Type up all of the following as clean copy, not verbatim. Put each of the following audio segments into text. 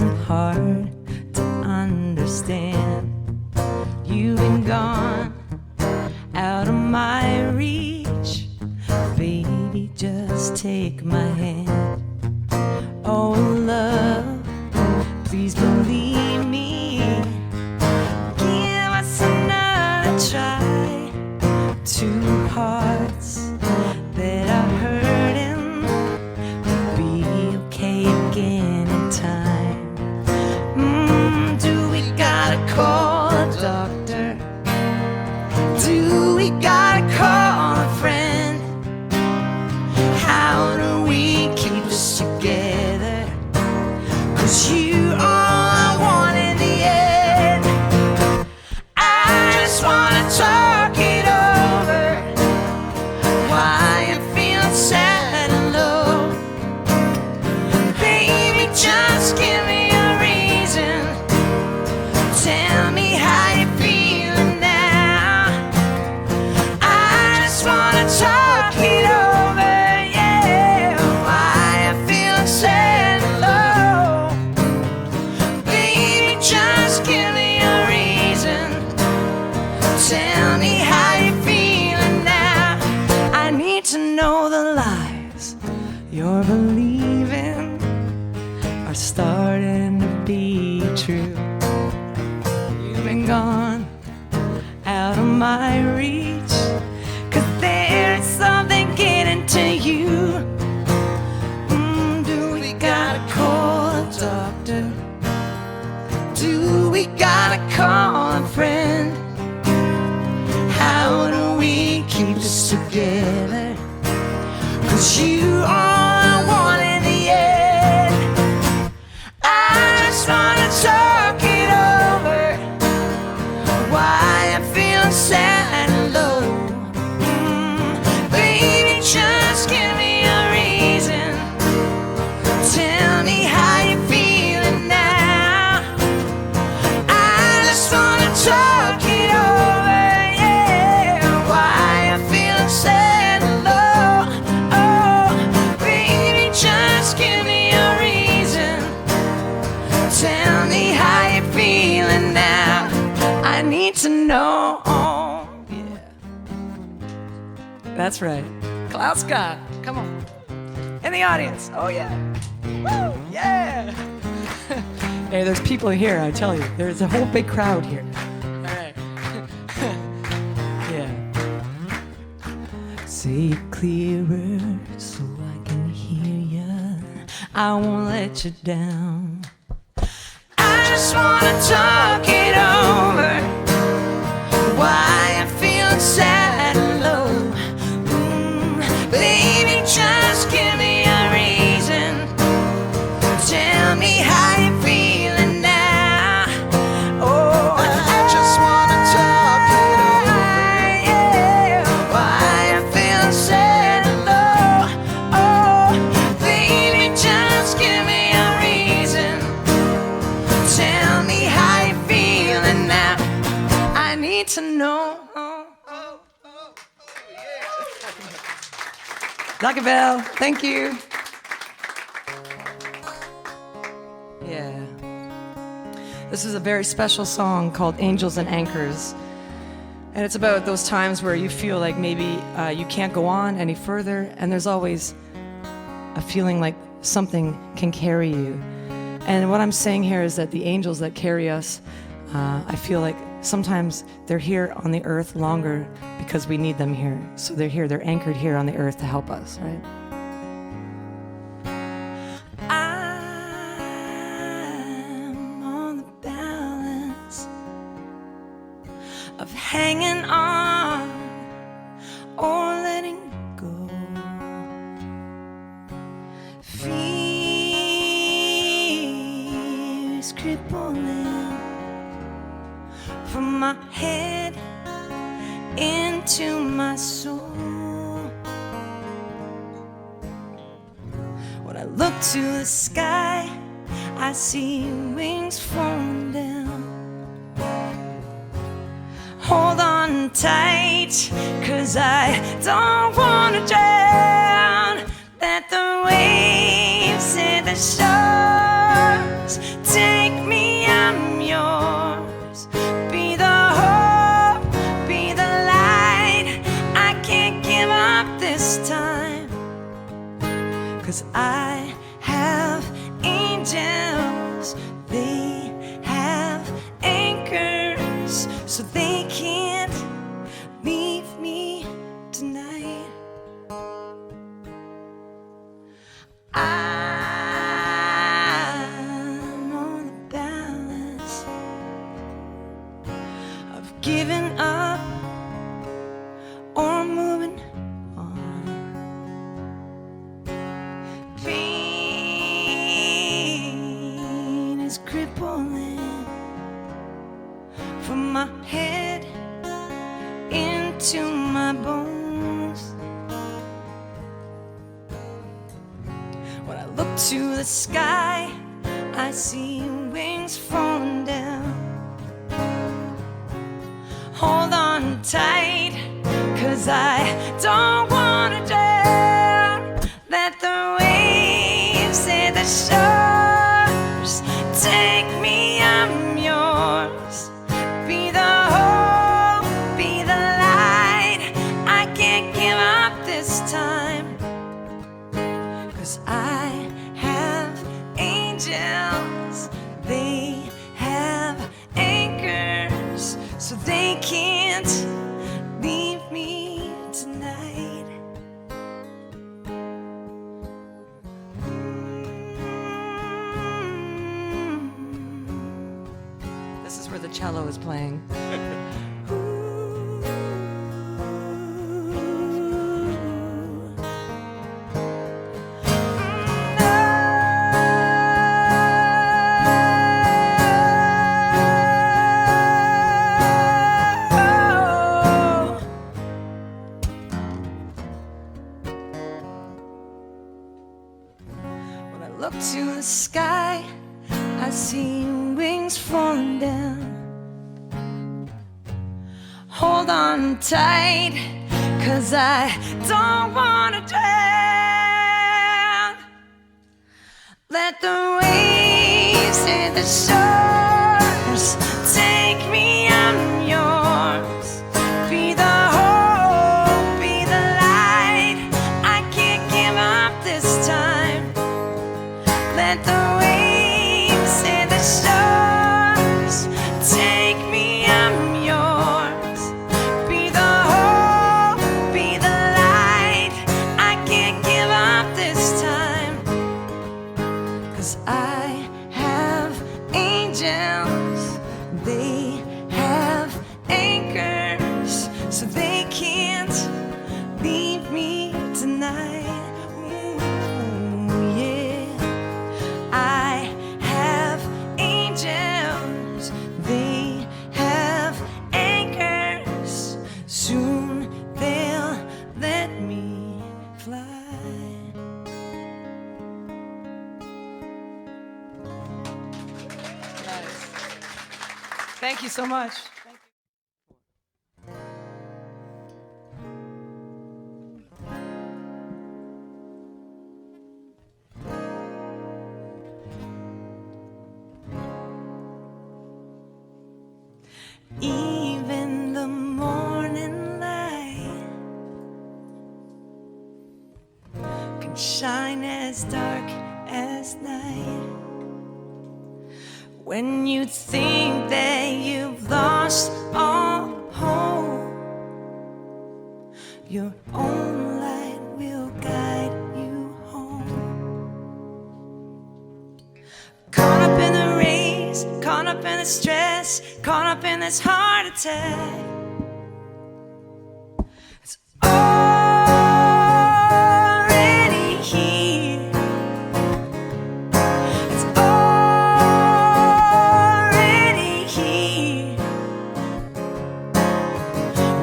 isn't hard to understand. You've been gone out of my reach. Baby, just take my hand. Oh, love, please believe me. Give us another try. Two hearts that are hurting will be okay again in time. Do we gotta call a doctor? Do we gotta call a friend? How do we keep this together? 'Cause you are all I want in the end. I just wanna talk it over. Why I'm feeling sad and low. Baby, just give me a reason. Tell me how you're feeling now. I just wanna talk it over, yeah. Why I'm feeling sad and low. Baby, just give me a reason. Tell me how you're feeling now. I need to know the lies you're believing are starting to be true. You've been gone out of my reach, 'cause there's something getting to you. Do we gotta call a doctor? Do we gotta call a friend? How do we keep this together? 'Cause you are all I want in the end. I just wanna talk it over. Why I'm feeling sad and low. Baby, just give me a reason. Tell me how you're feeling now. I just wanna talk it over, yeah. Why I'm feeling sad and low. Oh, baby, just give me a reason. Tell me how you're feeling now. I need to know. Yeah. That's right. Cloud Scott, come on. In the audience. Oh, yeah. Woo, yeah. Hey, there's people here, I tell you. There's a whole big crowd here. All right. Yeah. Say it clearer so I can hear ya. I won't let you down. I just wanna talk it over. Why I'm feeling sad and low. Baby, just give me a reason. Tell me how you're feeling now. Oh, I just wanna talk it over, yeah. Why I'm feeling sad and low. Oh, baby, just give me a reason. Tell me how you're feeling now. I need to know. Lucky Bell, thank you. Yeah. This is a very special song called Angels and Anchors. And it's about those times where you feel like maybe you can't go on any further, and there's always a feeling like something can carry you. And what I'm saying here is that the angels that carry us, I feel like sometimes they're here on the earth longer because we need them here. So they're here, they're anchored here on the earth to help us, right? I'm on the balance of hanging on or letting go. Fear is crippling from my head into my soul. When I look to the sky, I see wings falling down. Hold on tight, 'cause I don't wanna drown. Let the waves and the shores giving up or moving on. Pain is crippling from my head into my bones. When I look to the sky, I see wings falling down. Hold on tight, 'cause I don't wanna drown. Let the waves and the shores take me, I'm yours. Be the hope, be the light. I can't give up this time, 'cause I have angels. They have anchors, so they can't leave me tonight. This is where the cello is playing. Look to the sky, I see wings falling down. Hold on tight, 'cause I don't wanna drown. Let the waves and the shores take me, I'm yours. Be the hope, be the light. I can't give up this time. Let the waves and the stars take me, I'm yours. Be the hope, be the light. I can't give up this time, 'cause I have angels. They have anchors, so they can't leave me tonight. Ooh, yeah. I have angels, they have anchors. Soon they'll let me fly. Nice. Thank you so much. Even the morning light can shine as dark as night. When you think that you've lost all hope, your own light will guide you home. Caught up in the race, caught up in the stress, caught up in this heart attack. It's already here. It's already here.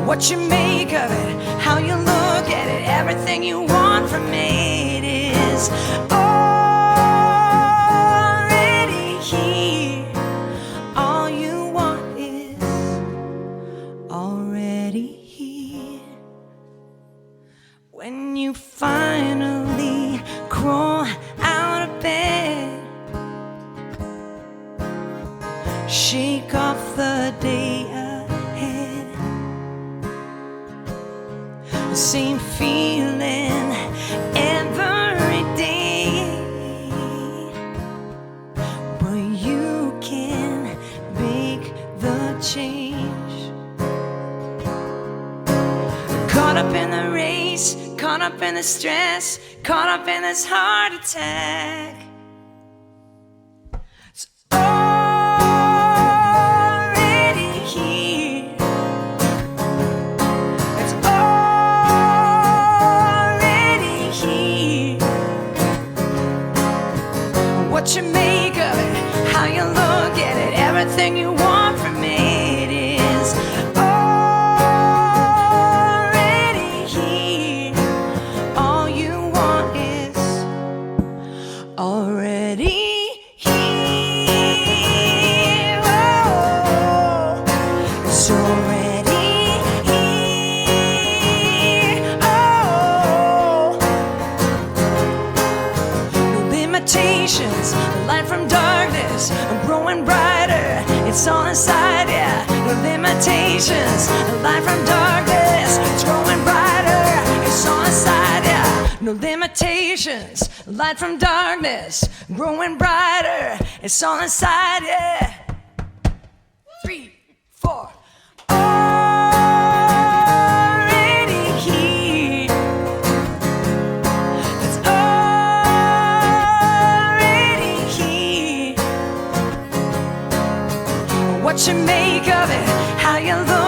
What you make of it, how you look at it, everything you want from it is already here. All you want is already here. When you finally crawl out of bed, shake off the day ahead. The same feeling every day, but you can make the change. Caught up in the race, caught up in the stress, caught up in this heart attack. It's already here. that thing you want from me, it is already here. All you want is already here. Oh, it's already here. Oh, no limitations, the light from darkness, I'm growing brighter. It's all inside, yeah. No limitations, the light from darkness, it's growing brighter. It's all inside, yeah. No limitations, light from darkness, growing brighter. It's all inside, yeah. 3, 4. Already here. It's already here. What you make of it, how you look